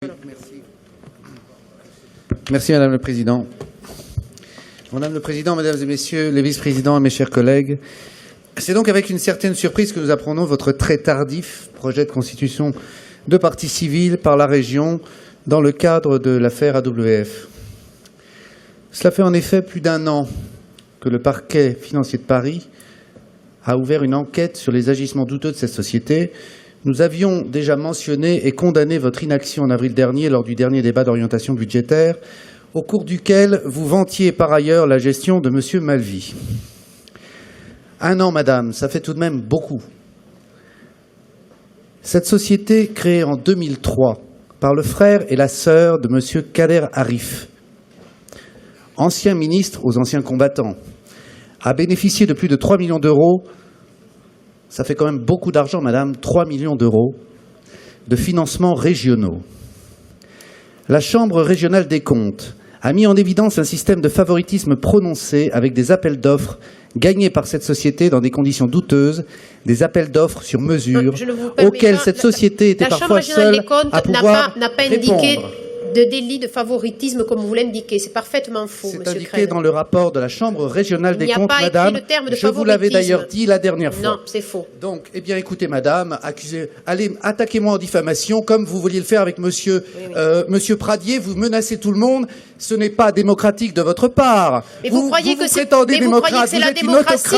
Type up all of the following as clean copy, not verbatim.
Merci. Merci Madame le Président. Madame le Président, Mesdames et Messieurs les vice-présidents et mes chers collègues, c'est donc avec une certaine surprise que nous apprenons votre très tardif projet de constitution de partie civile par la région dans le cadre de l'affaire AWF. Cela fait en effet plus d'un an que le parquet financier de Paris a ouvert une enquête sur les agissements douteux de cette société. Nous avions déjà mentionné et condamné votre inaction en avril dernier lors du dernier débat d'orientation budgétaire, au cours duquel vous vantiez par ailleurs la gestion de M. Malvy. Un an, madame, ça fait tout de même beaucoup. Cette société, créée en 2003 par le frère et la sœur de M. Kader Arif, ancien ministre aux anciens combattants, a bénéficié de plus de 3 millions d'euros. Ça fait quand même beaucoup d'argent, madame, 3 millions d'euros de financements régionaux. La Chambre régionale des comptes a mis en évidence un système de favoritisme prononcé avec des appels d'offres gagnés par cette société dans des conditions douteuses, des appels d'offres sur mesure auxquels cette société était parfois seule à pouvoir répondre. De délit de favoritisme, comme vous l'indiquez. C'est parfaitement faux, C'est monsieur indiqué Crène. dans le rapport de la Chambre régionale des comptes, Il n'y a pas madame. écrit le terme de Je vous l'avais d'ailleurs dit la dernière fois. Non, c'est faux. Donc, eh bien, écoutez, madame, allez, attaquez-moi en diffamation, comme vous vouliez le faire avec monsieur, monsieur Pradier. Vous menacez tout le monde. Ce n'est pas démocratique de votre part. Mais vous croyez que c'est la démocratie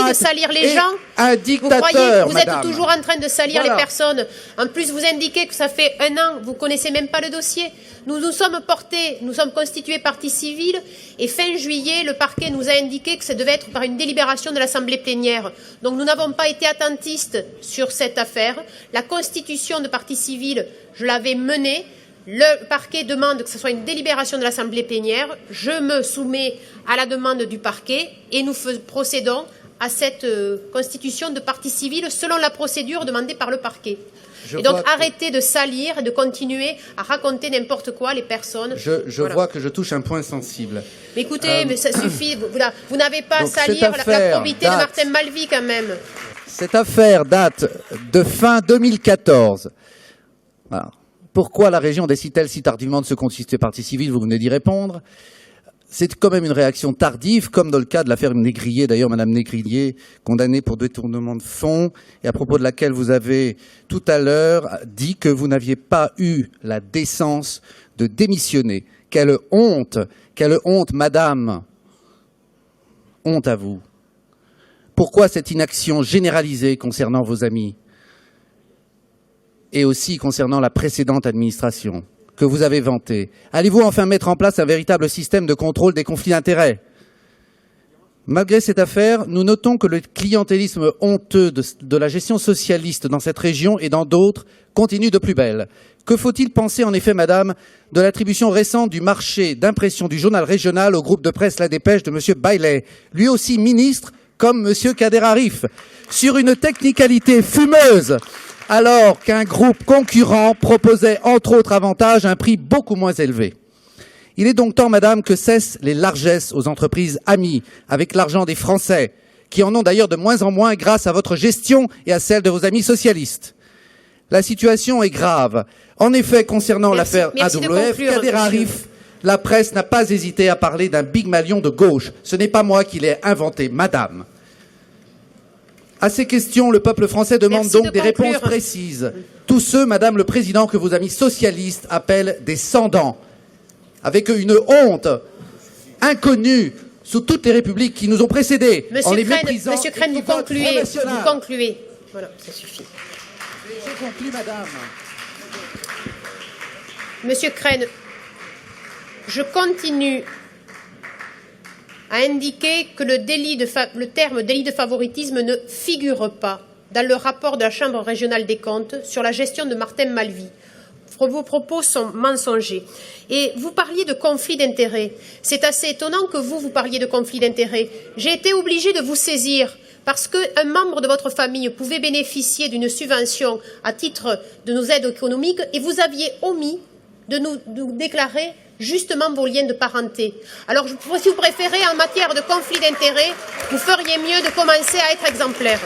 de salir les gens? Un dictateur, vous êtes toujours en train de salir les personnes. En plus, vous indiquez que ça fait un an, vous ne connaissez même pas le dossier. Nous nous sommes constitués partie civile et fin juillet, le parquet nous a indiqué que ça devait être par une délibération de l'Assemblée plénière. Donc nous n'avons pas été attentistes sur cette affaire. La constitution de partie civile, je l'avais menée. Le parquet demande que ce soit une délibération de l'Assemblée plénière. Je me soumets à la demande du parquet et nous procédons à cette constitution de partie civile selon la procédure demandée par le parquet. Et donc arrêtez de salir et de continuer à raconter n'importe quoi les personnes. Je vois que je touche un point sensible. Mais écoutez, mais ça suffit. Vous n'avez pas à salir la probité de Martin Malvy quand même. Cette affaire date de fin 2014. Alors, pourquoi la région décide-t-elle si tardivement de se constituer partie civile? Vous venez d'y répondre. C'est quand même une réaction tardive, comme dans le cas de l'affaire Négrier, d'ailleurs, Madame Négrier, condamnée pour détournement de fonds, et à propos de laquelle vous avez tout à l'heure dit que vous n'aviez pas eu la décence de démissionner. Quelle honte, Madame. Honte à vous. Pourquoi cette inaction généralisée concernant vos amis et aussi concernant la précédente administration que vous avez vanté? Allez-vous enfin mettre en place un véritable système de contrôle des conflits d'intérêts? Malgré cette affaire, nous notons que le clientélisme honteux de la gestion socialiste dans cette région et dans d'autres continue de plus belle. Que faut-il penser en effet, madame, de l'attribution récente du marché d'impression du journal régional au groupe de presse La Dépêche de M. Bailey, lui aussi ministre comme M. Kader Arif, sur une technicalité fumeuse, alors qu'un groupe concurrent proposait, entre autres avantages, un prix beaucoup moins élevé. Il est donc temps, madame, que cessent les largesses aux entreprises amies avec l'argent des Français, qui en ont d'ailleurs de moins en moins grâce à votre gestion et à celle de vos amis socialistes. La situation est grave. En effet, concernant l'affaire AWF, Kader Arif, la presse n'a pas hésité à parler d'un Big Malion de gauche. Ce n'est pas moi qui l'ai inventé, madame. À ces questions, le peuple français demande donc des réponses précises. Tous ceux, Madame le Président, que vos amis socialistes appellent des sans-dents, avec une honte inconnue sous toutes les républiques qui nous ont précédés, en les méprisant. Monsieur Crène, vous concluez. Vous concluez. Voilà, ça suffit. Je conclue, Madame. Monsieur Crène, je continue à indiquer que le terme délit de favoritisme ne figure pas dans le rapport de la Chambre régionale des comptes sur la gestion de Martin Malvy. Vos propos sont mensongers. Et vous parliez de conflit d'intérêts. C'est assez étonnant que vous parliez de conflit d'intérêts. J'ai été obligée de vous saisir parce qu'un membre de votre famille pouvait bénéficier d'une subvention à titre de nos aides économiques et vous aviez omis de nous déclarer justement vos liens de parenté. Alors, si vous préférez, en matière de conflit d'intérêts, vous feriez mieux de commencer à être exemplaire.